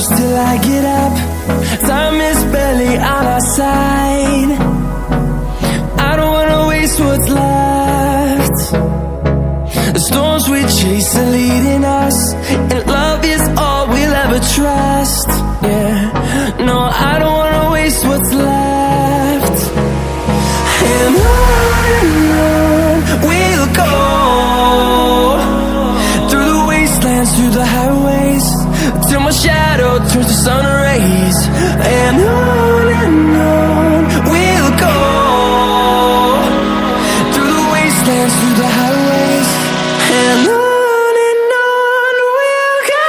close till I get up. Time is barely on our side. I don't wanna waste what's left. The storms we chase are leading us, and love is all we'll ever trust. Yeah, no, I don't wanna waste what's left. And on we'll go, through the wastelands, through the highways, till my shadow turns to sun rays. And on we'll go, through the wastelands, through the highways, and on we'll go.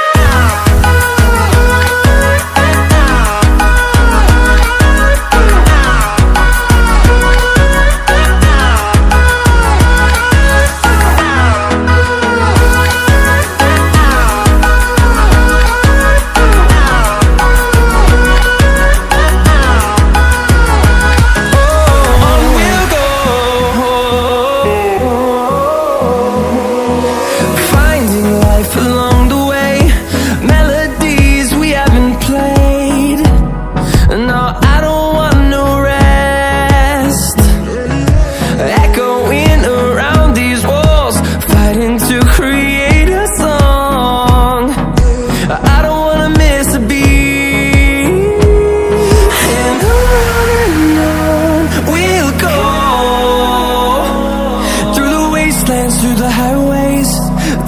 Through the highways,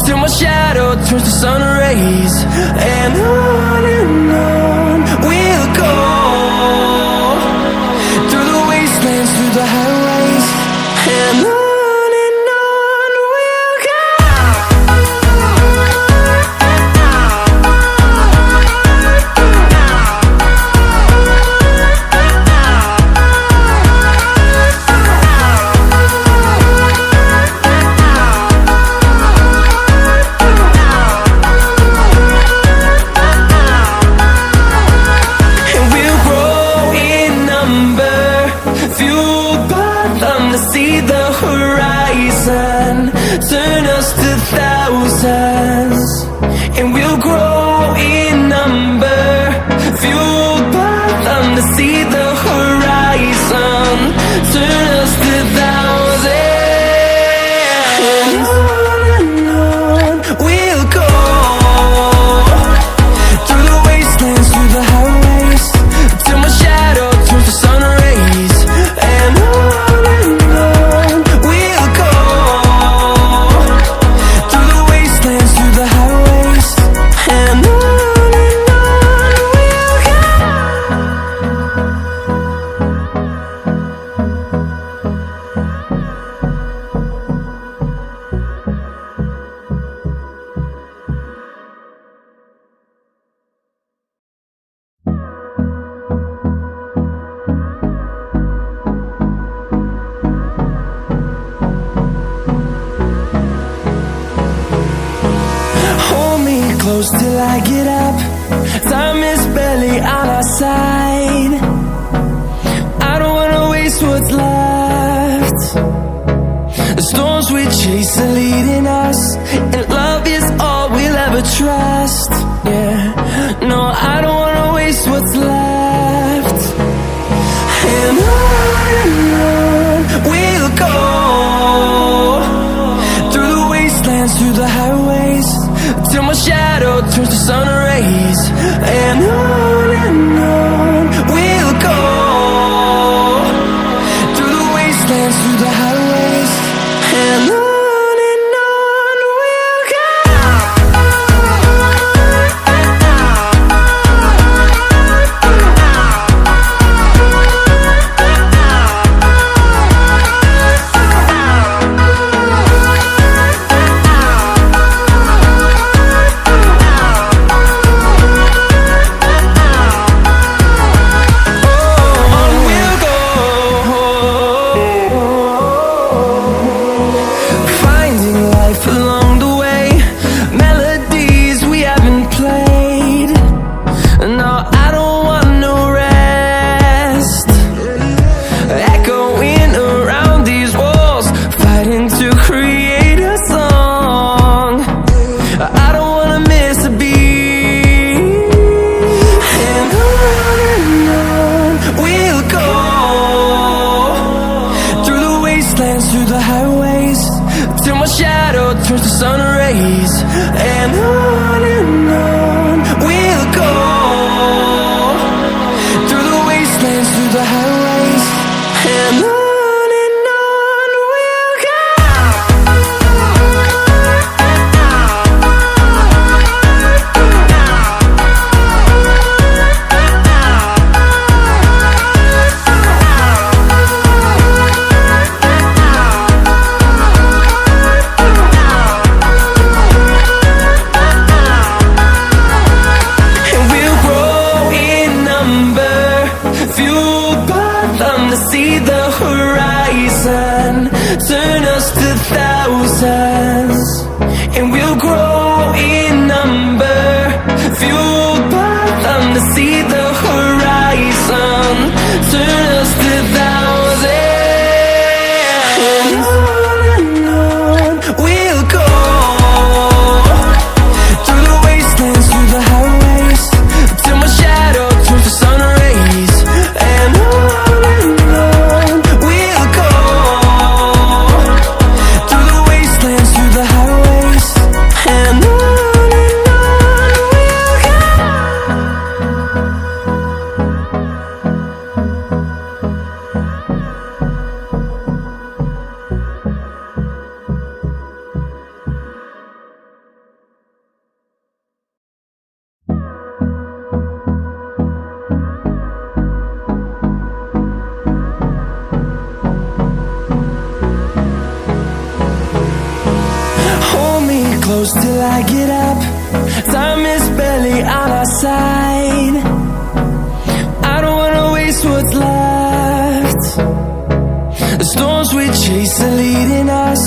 till my shadow turns to sun rays. And on we'll go, through the wastelands, through the highways, and on we'll go. See the horizon, turn us to thousands, and we'll grow in number, fueled by them to see the horizon, turn us to thousands. And on we'll go, through the wastelands, through the highways, till my shadow turns to sun rays. And close till I get up. Time is barely on our side. I don't wanna waste what's left. The storms we chase are leading us, and love is all we'll ever trust. Yeah, no, I don't wanna waste what's left. And on we'll go, through the wastelands, through the highways, till my shadow turns to sun rays. And on through the highways, till my shadow turns to sun rays. And on we'll go, through the wastelands, through the highways. And on we'll go. See the horizon turn us to thousands, and we'll grow in number, fueled by them to see the horizon turn us to thousands. And on we'll go, through the wastelands, through the highways, till my shadow turns to sun rays. And close till I get up. Time is barely on our side. I don't wanna waste what's left. The storms we chase are leading us